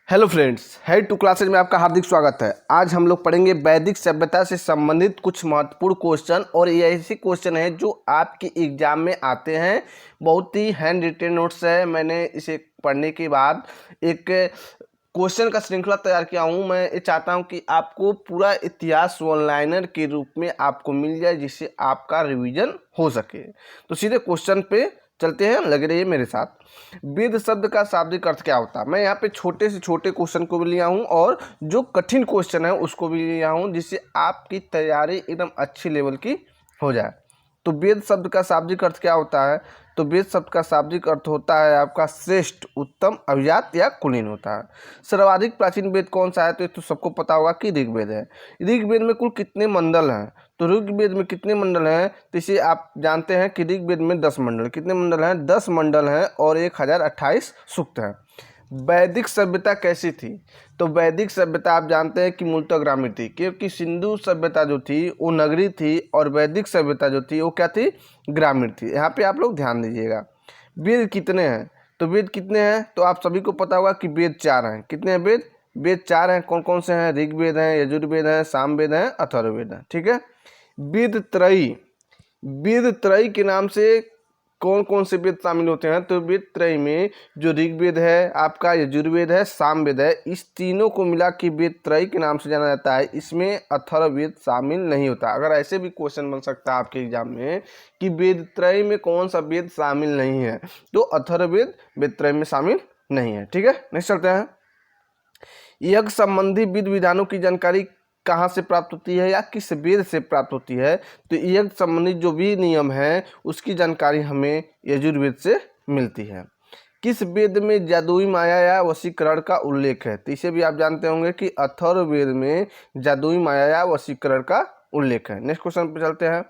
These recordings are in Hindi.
Hello friends, head to classes में आपका हार्दिक स्वागत है। आज हम लोग पढ़ेंगे वैदिक सभ्यता से संबंधित कुछ महत्वपूर्ण क्वेश्चन। और ये ऐसे क्वेश्चन है जो आपके एग्जाम में आते हैं। बहुत ही हैंड रिटेन नोट्स है। मैंने इसे पढ़ने के बाद एक क्वेश्चन का श्रृंखला तैयार किया हूँ। मैं ये चाहता हूँ कि आपको पूरा इतिहास वन लाइनर के रूप में आपको मिल जाए, जिससे आपका रिवीजन हो सके। तो सीधे क्वेश्चन पे चलते हैं, लगे रहिए मेरे साथ। वेद शब्द का शाब्दिक अर्थ क्या होता है? मैं यहाँ पे छोटे से छोटे क्वेश्चन को भी लिया हूँ और जो कठिन क्वेश्चन है उसको भी लिया हूँ, जिससे आपकी तैयारी एकदम अच्छी लेवल की हो जाए। तो वेद शब्द का शाब्दिक अर्थ क्या होता है? तो वेद शब्द का शाब्दिक अर्थ होता है आपका श्रेष्ठ, उत्तम, अभिजात या कुलीन होता है। सर्वाधिक प्राचीन वेद कौन सा है? तो ये तो सबको पता होगा कि ऋग्वेद है। ऋग्वेद में कुल कितने मंडल हैं? तो ऋग्वेद में कितने मंडल हैं? तो इसे आप जानते हैं कि ऋग्वेद में 10 मंडल। कितने मंडल हैं? 10 मंडल हैं और 1028 सूक्त हैं। वैदिक सभ्यता कैसी थी? तो वैदिक सभ्यता आप जानते हैं कि मूलतः ग्रामीण थी, क्योंकि सिंधु सभ्यता जो थी वो नगरी थी और वैदिक सभ्यता जो थी वो क्या थी? ग्रामीण थी। यहाँ पे आप लोग ध्यान दीजिएगा। वेद कितने हैं? तो वेद कितने हैं? तो आप सभी को पता होगा कि वेद 4 हैं। कितने हैं वेद? वेद 4 हैं। कौन कौन से हैं? ऋग्वेद हैं, यजुर्वेद हैं, सामवेद हैं, अथर्ववेद हैं। ठीक है। वेद त्रयी, वेद त्रयी के नाम से कौन कौन से वेद शामिल होते हैं? तो वेद त्रयी में जो ऋग्वेद है, आपका यजुर्वेद है, सामवेद है, इस तीनों को मिला के वेद त्रयी के नाम से जाना जाता है। इसमें अथर्ववेद शामिल नहीं होता। अगर ऐसे भी क्वेश्चन बन सकता है आपके एग्जाम में कि वेद त्रयी में कौन सा वेद शामिल नहीं है, तो अथर्ववेद वेद त्रयी में शामिल नहीं है। ठीक है, नेक्स्ट चलते हैं। यज्ञ संबंधी विधि विधानों की जानकारी कहाँ से प्राप्त होती है या किस वेद से प्राप्त होती है? तो यज्ञ संबंधित जो भी नियम है उसकी जानकारी हमें यजुर्वेद से मिलती है। किस वेद में जादुई माया या वशीकरण का उल्लेख है? तो इसे भी आप जानते होंगे कि अथर्ववेद में जादुई माया या वशीकरण का उल्लेख है। नेक्स्ट क्वेश्चन पे चलते हैं।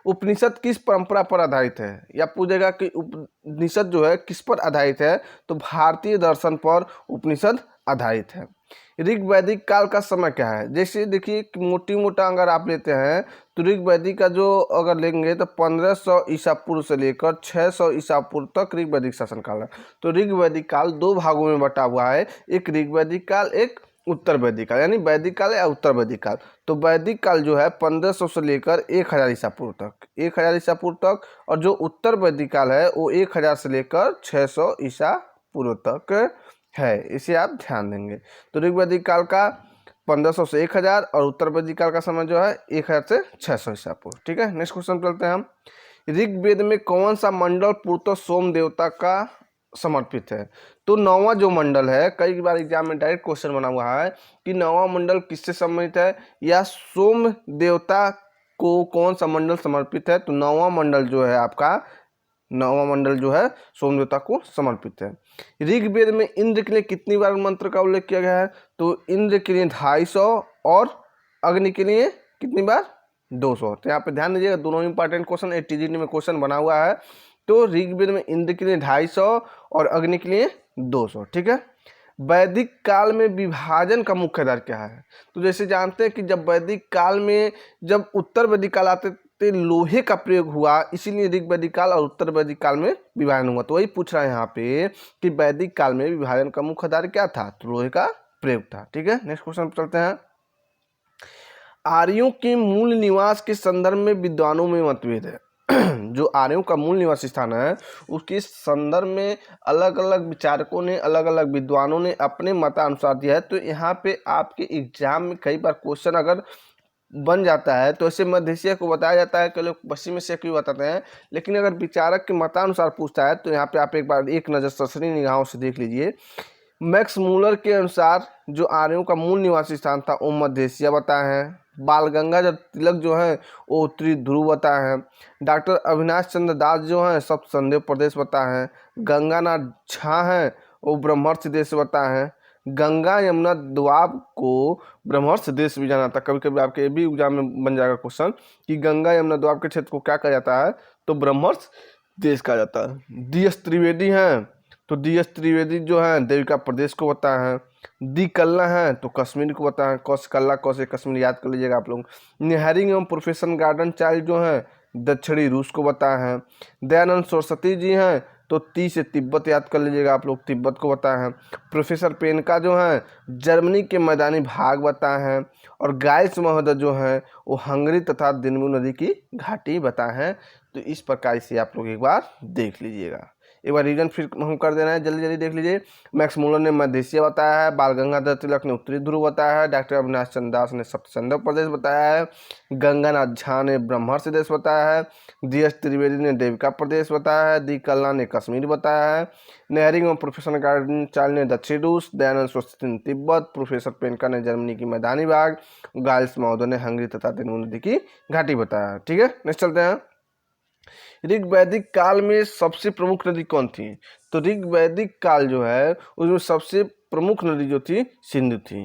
उपनिषद किस परंपरा पर आधारित है? या पूछेगा कि उपनिषद जो है किस पर आधारित है? तो भारतीय दर्शन पर उपनिषद आधारित है। ऋग वैदिक काल का समय क्या है? जैसे देखिए मोटी मोटा अगर आप लेते हैं तो ऋग वैदिक का जो अगर लेंगे तो 1500 ईसा पूर्व से लेकर 600 ईसा पूर्व तक ऋग वैदिक शासन काल है। तो ऋग वैदिक काल 2 भागों में बटा हुआ है, एक ऋग वैदिक काल, एक उत्तर वैदिक काल, यानी वैदिक काल या उत्तर वैदिक काल। तो वैदिक काल जो है 1500 से लेकर 1000 ईसा पूर्व तक, 1000 ईसा पूर्व तक, और जो उत्तर वैदिक काल है वो 1000 से लेकर 600 ईसा पूर्व तक है। इसे आप ध्यान देंगे। तो ऋग वैदिक काल का 1500 से 1000 और उत्तर वैदिक काल का समय जो है 1000 से 600 ईसा पूर्व। ठीक है, नेक्स्ट क्वेश्चन चलते हैं हम। ऋग्वेद में कौन सा मंडल पूर्वतः सोम देवता का समर्पित है? तो 9वां जो मंडल है, कई बार एग्जाम में डायरेक्ट क्वेश्चन बना हुआ है कि 9वां मंडल किससे संबंधित है या सोम देवता को कौन सा मंडल समर्पित है? तो 9वां मंडल जो है आपका, 9वां मंडल जो है सोम देवता को समर्पित है। ऋग्वेद में इंद्र के लिए कितनी बार मंत्र का उल्लेख किया गया है? तो इंद्र के लिए 250 और अग्नि के लिए कितनी बार? 200। तो यहाँ पे ध्यान दीजिएगा, दोनों इंपॉर्टेंट क्वेश्चन टीजीटी में क्वेश्चन बना हुआ है। तो ऋग्वेद में इंद्र के लिए 250 और अग्नि के लिए 200। ठीक है। वैदिक काल में विभाजन का मुख्य आधार क्या है? तो जैसे जानते हैं कि जब वैदिक काल में, जब उत्तर वैदिक काल आते थे, लोहे का प्रयोग हुआ, इसीलिए ऋग वैदिक काल और उत्तर वैदिक काल में विभाजन हुआ। तो वही पूछ रहा है यहाँ पे कि वैदिक काल में विभाजन का मुख्य आधार क्या था? तो लोहे का प्रयोग था। ठीक है, नेक्स्ट क्वेश्चन पर चलते हैं। आर्यों के मूल निवास के संदर्भ में विद्वानों में मतभेद है। जो आर्यों का मूल निवास स्थान है उसके संदर्भ में अलग अलग विचारकों ने, अलग अलग विद्वानों ने अपने मतानुसार दिया है। तो यहाँ पे आपके एग्जाम में कई बार क्वेश्चन अगर बन जाता है तो ऐसे मध्य एशिया को बताया जाता है, कई लोग पश्चिम एशिया को भी बताते हैं, लेकिन अगर विचारक के मतानुसार पूछता है तो यहाँ पे आप एक बार एक नज़र सरसरी निगाहों से देख लीजिए। मैक्स मूलर के अनुसार जो आर्यों का मूल निवासी स्थान था वो मध्य एशिया बताए हैं। बाल गंगाधर तिलक जो है वो उत्तरी ध्रुव बताए हैं। डॉक्टर अविनाश चंद्र दास जो हैं सब संदेव प्रदेश बताए हैं। गंगानाथ झा हैं वो ब्रह्मर्ष देश बताए हैं। गंगा यमुना द्वाब को ब्रह्मर्ष देश भी जाना था। कभी कभी आपके ये भी एग्जाम में बन जाएगा क्वेश्चन कि गंगा यमुना द्वाब के क्षेत्र को क्या कहा जाता है? तो ब्रह्मर्ष देश कहा जाता है। डी.एस. त्रिवेदी हैं तो डी.एस. त्रिवेदी जो है देविका प्रदेश को बताए हैं। दी कल्ला हैं तो कश्मीर को बताए हैं। कौश कल्ला कौश कश्मीर याद कर लीजिएगा आप लोग। निहरिंग एवं प्रोफेसर गार्डन चाइल्ड जो है दक्षिणी रूस को बताए हैं। दयानंद सरस्वती जी हैं तो ती से तिब्बत याद कर लीजिएगा, आप लोग तिब्बत को बताए हैं। प्रोफेसर पेनका जो हैं जर्मनी के मैदानी भाग बताए हैं। और गाइस महोदय जो हैं वो हंगरी तथा दिन्मु नदी की घाटी बताए हैं। तो इस प्रकार से आप लोग एक बार देख लीजिएगा। एक बार रीजन फिर हम कर देना है, जल्दी जल्दी देख लीजिए। मैक्स मुलर ने मध्य एशिया बताया है, बाल गंगाधर तिलक ने उत्तरी ध्रुव बताया है, डॉक्टर अविनाश चंद्र दास ने सप्तसंधव प्रदेश बताया है, गंगानाथ झा ने ब्रह्मर्षि देश बताया है, DS त्रिवेदी ने देविका प्रदेश बताया है, डी कल्ला ने कश्मीर बताया है, नेहरिंग और प्रोफेसर गार्डन चार्ल ने दक्षिण रूस, दयानंद सरस्वती ने तिब्बत, प्रोफेसर पेनका ने जर्मनी की मैदानी भाग, गाइस महोदय ने हंगरी तथा दिन्मु नदी की घाटी बताया है। ठीक है, नेक्स्ट चलते हैं। ऋग वैदिक काल में सबसे प्रमुख नदी कौन थी? तो ऋग वैदिक काल जो है उसमें सबसे प्रमुख नदी जो थी सिंधु थी।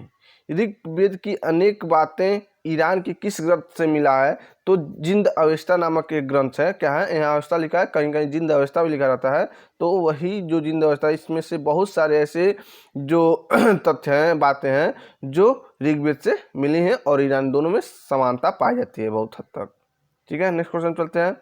ऋग्वेद की अनेक बातें ईरान के किस ग्रंथ से मिला है? तो जिंद अवेस्ता नामक एक ग्रंथ है। क्या है? यहाँ अवेस्ता लिखा है, कहीं कहीं जिंद अवेस्ता भी लिखा रहता है। तो वही जो जिंद अवेस्ता, इसमें से बहुत सारे ऐसे जो तथ्य हैं, बातें हैं जो ऋग्वेद से मिली हैं और ईरान दोनों में समानता पाई जाती है बहुत हद तक। ठीक है, नेक्स्ट क्वेश्चन चलते हैं।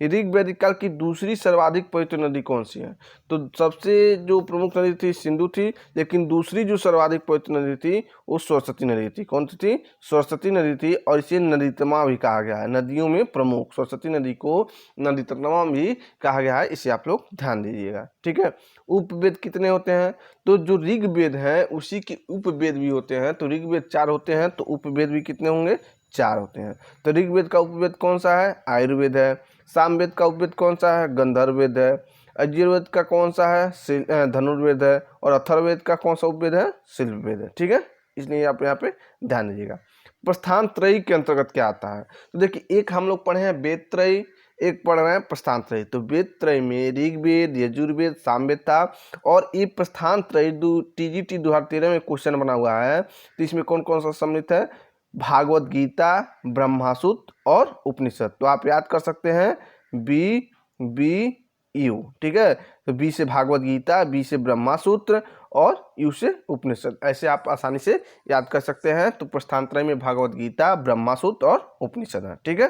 ऋग्वैदिक काल की दूसरी सर्वाधिक पवित्र नदी कौन सी है? तो सबसे जो प्रमुख नदी थी सिंधु थी, लेकिन दूसरी जो सर्वाधिक पवित्र नदी थी वो सरस्वती नदी थी। कौन सी थी? सरस्वती नदी थी। और इसे नदीतमा भी कहा गया है, नदियों में प्रमुख सरस्वती नदी को नदीतमा भी कहा गया है। इसे आप लोग ध्यान दीजिएगा। ठीक है, उपवेद कितने होते हैं? तो जो ऋग्वेद है उसी के उपवेद भी होते हैं। तो ऋग्वेद 4 होते हैं, तो उपवेद भी कितने होंगे? 4 होते हैं। तो ऋग्वेद का उपवेद कौन सा है? आयुर्वेद है। सामवेद का उपवेद कौन सा है? गंधर्ववेद है। यजुर्वेद का कौन सा है? धनुर्वेद है। और अथर्ववेद का कौन सा उपवेद है? शिल्पवेद है। ठीक है, इसलिए आप यहाँ पे ध्यान दीजिएगा। प्रस्थान त्रयी के अंतर्गत क्या आता है? तो देखिए, एक हम लोग पढ़े हैं वेद त्रयी, एक पढ़ रहे हैं प्रस्थान त्रयी। तो वेद त्रयी में ऋग्वेद, यजुर्वेद, सामवेद था। और ये प्रस्थान त्रयी TGT 2013 में क्वेश्चन बना हुआ है। तो इसमें कौन कौन सा सम्मिलित है? भागवत गीता, ब्रह्मासूत्र और उपनिषद। तो आप याद कर सकते हैं BBU। ठीक है, तो B से भागवत गीता, B से ब्रह्मासूत्र और U से उपनिषद। ऐसे आप आसानी से याद कर सकते हैं। तो प्रस्थान त्रय में भागवत गीता, ब्रह्मासूत्र और उपनिषद है। ठीक है,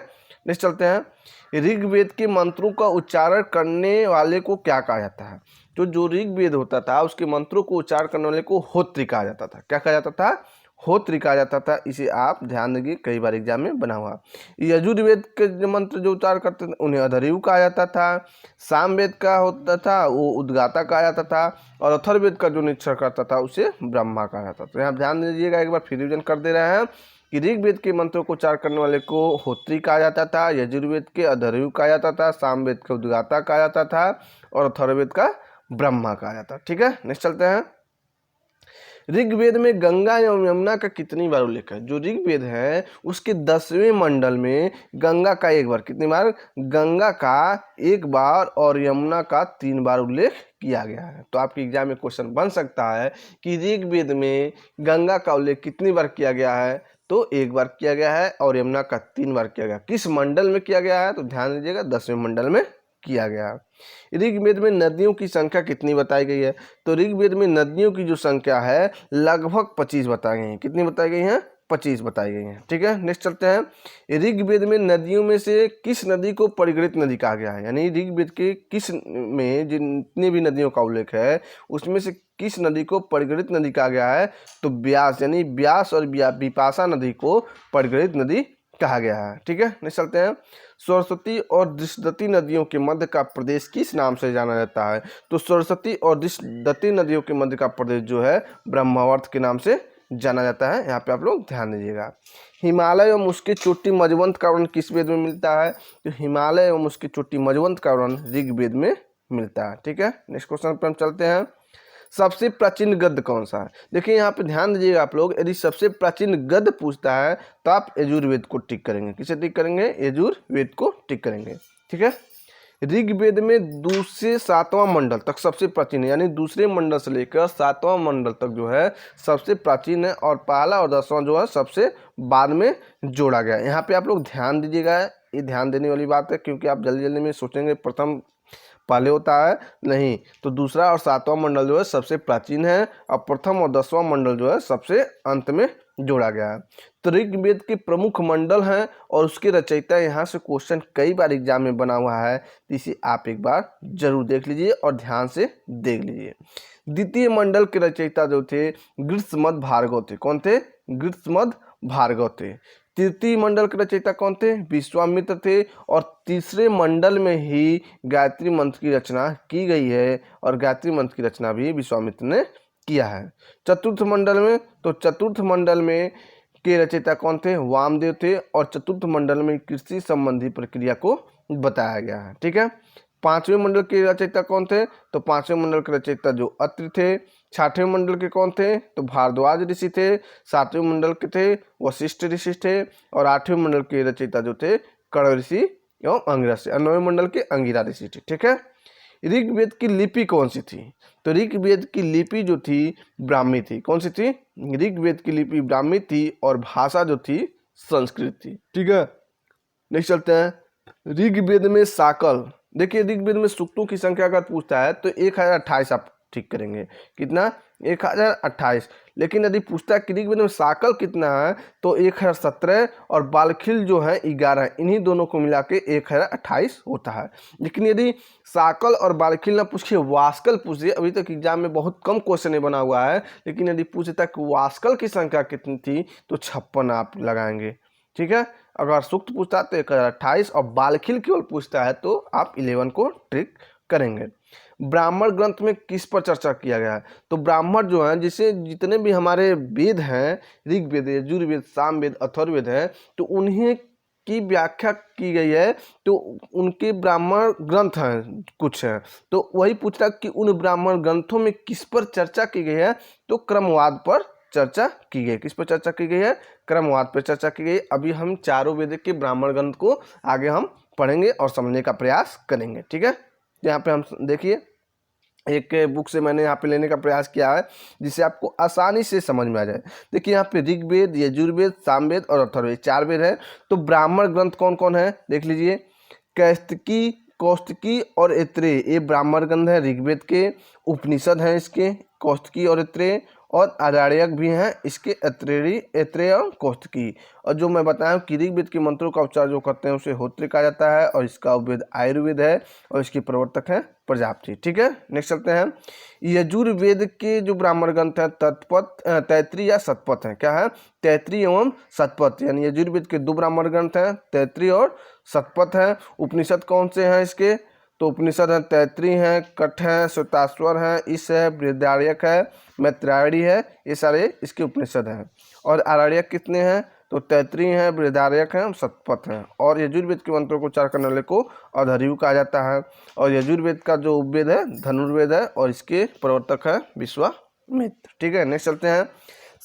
नेक्स्ट चलते हैं। ऋग्वेद के मंत्रों का उच्चारण करने वाले को क्या कहा जाता है? तो जो ऋग्वेद होता था उसके मंत्रों को उच्चारण करने वाले को होत्री कहा जाता था। क्या कहा जाता था? होत्री कहा जाता था। इसे आप ध्यान देंगे, कई बार एग्जाम में बना हुआ। यजुर्वेद के जो मंत्र जो उच्चार करते थे उन्हें अधर्यु कहा जाता था। सामवेद का होता था वो उद्गाता कहा जाता था। और अथर्ववेद का जो निश्चय करता था उसे ब्रह्मा कहा जाता था। तो यहाँ ध्यान दीजिएगा, एक बार फिर रिविजन कर दे रहे हैं कि ऋग्वेद के मंत्रों को उच्चार करने वाले को होत्री कहा जाता था, यजुर्वेद के अधर्यु कहा जाता था, सामवेद का उद्गाता कहा जाता था और अथर्ववेद का ब्रह्मा कहा जाता। ठीक है, नेक्स्ट चलते हैं। ऋग्वेद में गंगा एवं यमुना का कितनी बार उल्लेख है? जो ऋग्वेद है उसके 10वें मंडल में गंगा का एक बार, कितनी बार? गंगा का एक बार और यमुना का 3 बार उल्लेख किया गया है। तो आपके एग्जाम में क्वेश्चन बन सकता है कि ऋग्वेद में गंगा का उल्लेख कितनी बार किया गया है? तो 1 बार किया गया है और यमुना का 3 बार किया गया। किस मंडल में किया गया है? तो ध्यान दीजिएगा, 10वें मंडल में किया गया। ऋग्वेद में नदियों की संख्या कितनी बताई गई है? तो ऋग्वेद में नदियों की जो संख्या है लगभग 25 बताई गई है। कितनी बताई गई हैं? 25 बताई गई हैं। ठीक है, नेक्स्ट चलते हैं। ऋग्वेद में नदियों में से किस नदी को परिगृत नदी कहा गया है? यानी ऋग्वेद के किस में जितनी भी नदियों का उल्लेख है उसमें से किस नदी को परिगृत नदी कहा गया है? तो व्यास, यानी व्यास और विपाशा नदी को परिगृत नदी कहा गया है। ठीक है, नेक्स्ट चलते हैं। सरस्वती और दृष्टि नदियों के मध्य का प्रदेश किस नाम से जाना जाता है? तो सरस्वती और दृष्टि नदियों के मध्य का प्रदेश जो है ब्रह्मावर्त के नाम से जाना जाता है। यहाँ पे आप लोग ध्यान दीजिएगा। हिमालय एवं उसकी चोटी मजवंत का वर्णन किस वेद में मिलता है? तो हिमालय एवं उसकी चोटी मजवंत का वर्णन ऋग्वेद में मिलता है। ठीक है, नेक्स्ट क्वेश्चन पर हम चलते हैं। सबसे प्राचीन गद्य कौन सा है? देखिए यहाँ पे ध्यान दीजिएगा आप लोग, यदि सबसे प्राचीन गद्य पूछता है तो आप यजुर्वेद को टिक करेंगे। किसे टिक करेंगे? यजुर्वेद को टिक करेंगे। ठीक है, ऋग्वेद में दूसरे 7वां मंडल तक सबसे प्राचीन है, यानी दूसरे मंडल से लेकर 7वां मंडल तक जो है सबसे प्राचीन है और पहला और 10वां जो है सबसे बाद में जोड़ा गया है। यहाँ पे आप लोग ध्यान दीजिएगा, ये ध्यान देने वाली बात है क्योंकि आप जल्दी जल्दी में सोचेंगे प्रथम पहले होता है नहीं, तो दूसरा और सातवां मंडल जो है सबसे प्राचीन है और प्रथम और 10वां मंडल जो है सबसे अंत में जोड़ा गया है। तो ऋग्वेद के प्रमुख मंडल हैं और उसके रचयिता, यहाँ से क्वेश्चन कई बार एग्जाम में बना हुआ है, तो इसे आप एक बार जरूर देख लीजिए और ध्यान से देख लीजिए। द्वितीय मंडल के रचयिता जो थे गृत्समद भार्गव थे। कौन थे? गृत्समद भार्गव थे। तृतीय मंडल के रचयिता कौन थे? विश्वामित्र थे। और तीसरे मंडल में ही गायत्री मंत्र की रचना की गई है और गायत्री मंत्र की रचना भी विश्वामित्र ने किया है। चतुर्थ मंडल में, तो चतुर्थ मंडल में के रचयिता कौन थे? वामदेव थे। और चतुर्थ मंडल में कृषि संबंधी प्रक्रिया को बताया गया है। ठीक है। पांचवें मंडल के रचयिता कौन थे? तो पांचवें मंडल के रचयिता जो अत्रि थे। छठवें मंडल के कौन थे? तो भारद्वाज ऋषि थे। सातवें मंडल के थे वशिष्ठ ऋषि थे। और आठवें मंडल के रचयिता जो थे कण्व ऋषि एवं अंगिरा ऋषि। और नौवें मंडल के अंगिरा ऋषि थे। ठीक है। ऋग्वेद की लिपि कौन सी थी? तो ऋग्वेद की लिपि जो थी ब्राह्मी थी। कौन सी थी? ऋग्वेद की लिपि ब्राह्मी थी और भाषा जो थी संस्कृत थी। ठीक है। नेक्स्ट चलते हैं। ऋग्वेद में साकल, देखिए ऋग्वेद में सूक्तों की संख्या अगर पूछता है तो 1028 आप ठीक करेंगे। कितना? 1028। लेकिन यदि पूछता है कि ऋग्वेद में साकल कितना है तो 1017 और बालखिल जो है 11, इन्हीं दोनों को मिला के 1028 होता है। लेकिन यदि साकल और बालखिल ना पूछिए, वास्कल पूछिए, अभी तक एग्जाम में बहुत कम क्वेश्चन बना हुआ है, लेकिन यदि पूछता कि वास्कल की संख्या कितनी थी तो 56 आप लगाएंगे। ठीक है। अगर सूक्त पूछता है तो 1028 और बालखिल केवल पूछता है तो आप 11 को ट्रिक करेंगे। ब्राह्मण ग्रंथ में किस पर चर्चा किया गया है? तो ब्राह्मण जो है, जिसे जितने भी हमारे वेद हैं, ऋग्वेद, यजुर्वेद, सामवेद, अथर्ववेद है, तो उन्हीं की व्याख्या की गई है। तो उनके ब्राह्मण ग्रंथ हैं कुछ हैं, तो वही पूछता कि उन ब्राह्मण ग्रंथों में किस पर चर्चा की गई है? तो क्रमवाद पर चर्चा की गई। किस पर चर्चा की गई है? क्रमवाद पर चर्चा की गई। अभी हम चारों वेद के ब्राह्मण ग्रंथ को आगे हम पढ़ेंगे और समझने का प्रयास करेंगे। ठीक है। यहाँ पे हम देखिए एक बुक से मैंने यहाँ पे लेने का प्रयास किया है जिससे आपको आसानी से समझ में आ जाए। देखिए यहाँ पे ऋग्वेद, यजुर्वेद, सामवेद और अथर्ववेद 4 वेद है। तो ब्राह्मण ग्रंथ कौन कौन है देख लीजिए। कैस्तिकी, कौस्तकी और ऐत्रेय, ये ब्राह्मण ग्रंथ है ऋग्वेद के। उपनिषद हैं इसके कौस्तकी और ऐत्रेय, और आरण्यक भी हैं इसके ऐत्रेय और कौस्तकी। और जो मैं बताया कि ऋग्वेद के मंत्रों का उच्चार जो करते हैं उसे होत्र कहा जाता है और इसका उपवेद आयुर्वेद है और इसके प्रवर्तक हैं प्रजापति। ठीक है। नेक्स्ट चलते हैं। यजुर्वेद के जो ब्राह्मण ग्रंथ हैं तत्पथ, तैत्रीय या शतपथ हैं। क्या है? तैत्रीय एवं शतपथ, यानी यजुर्वेद के 2 ब्राह्मण ग्रंथ हैं, तैत्रीय और शतपथ हैं। उपनिषद कौन से हैं इसके? तो उपनिषद है तैत्रीय है, कठ है, श्वेताश्वर है, ईश है, बृहदारण्यक है, मैत्रायणी है, ये सारे इसके उपनिषद हैं। और आरण्यक कितने हैं? तो तैत्रीय है, बृहदारण्यक है, शतपथ है। और यजुर्वेद के मंत्रों को उच्चार करने वाले को अधर्यु कहा जाता है। और यजुर्वेद का जो उपवेद है धनुर्वेद है और इसके प्रवर्तक है विश्वामित्र। ठीक है। नेक्स्ट चलते हैं।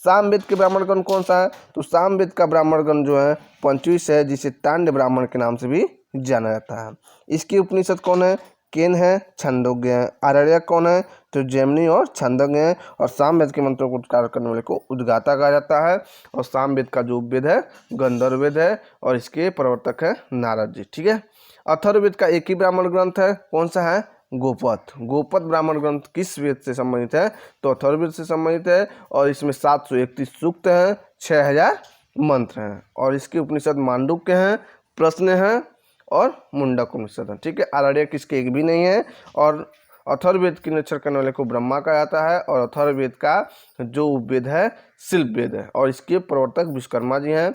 सामवेद के ब्राह्मण गण कौन सा है? तो सामवेद का ब्राह्मण गण जो है पंचविश है, जिसे तांड ब्राह्मण के नाम से भी जाना जाता है। इसके उपनिषद कौन है? केन है, छंदोग्य है। आरण्यक कौन है? तो जैमिनी और छंदोग्य है। और सामवेद के मंत्रों को उच्चार करने वाले को उद्गाता कहा जाता है। और सामवेद का जो उपवेद है गंधर्ववेद है और इसके प्रवर्तक है नारद जी। ठीक है। अथर्ववेद का एक ही ब्राह्मण ग्रंथ है, कौन सा है? गोपथ। गोपथ ब्राह्मण ग्रंथ किस वेद से संबंधित है? तो अथर्ववेद से संबंधित है और इसमें 731 सूक्त हैं, 6000 मंत्र हैं। और इसके उपनिषद मांडुक्य हैं, प्रश्न हैं और मुंडक उपनिषद है। ठीक है। आरण्यक इसके एक भी नहीं है। और अथर्ववेद की निरीक्षण करने वाले को ब्रह्मा कहा जाता है। और अथर्ववेद का जो उपवेद है शिल्प वेद है और इसके प्रवर्तक विश्वकर्मा जी हैं।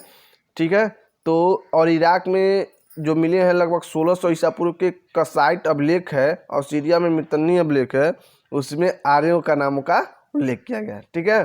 ठीक है। तो और इराक में जो मिले हैं लगभग 1600 ईसा पूर्व के कसाइट अभिलेख है और सीरिया में मितन्नी अभिलेख है, उसमें आर्यों का नामों का उल्लेख किया गया है। ठीक है।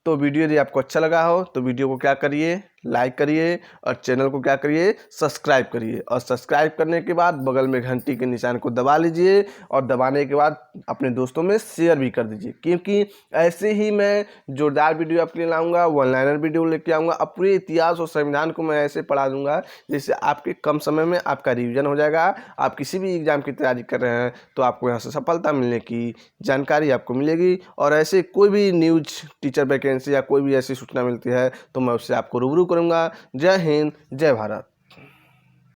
तो वीडियो यदि आपको अच्छा लगा हो तो वीडियो को क्या करिए, लाइक करिए और चैनल को क्या करिए, सब्सक्राइब करिए। और सब्सक्राइब करने के बाद बगल में घंटी के निशान को दबा लीजिए और दबाने के बाद अपने दोस्तों में शेयर भी कर दीजिए, क्योंकि ऐसे ही मैं जोरदार वीडियो आपके लिए लाऊंगा, वन लाइनर वीडियो लेके आऊँगा। अब पूरे इतिहास और संविधान को मैं ऐसे पढ़ा दूंगा जिससे आपके कम समय में आपका रिविजन हो जाएगा। आप किसी भी एग्जाम की तैयारी कर रहे हैं तो आपको यहाँ से सफलता मिलने की जानकारी आपको मिलेगी। और ऐसे कोई भी न्यूज, टीचर वैकेंसी या कोई भी ऐसी सूचना मिलती है तो मैं उससे आपको रूबरू करूंगा। जय हिंद, जय भारत।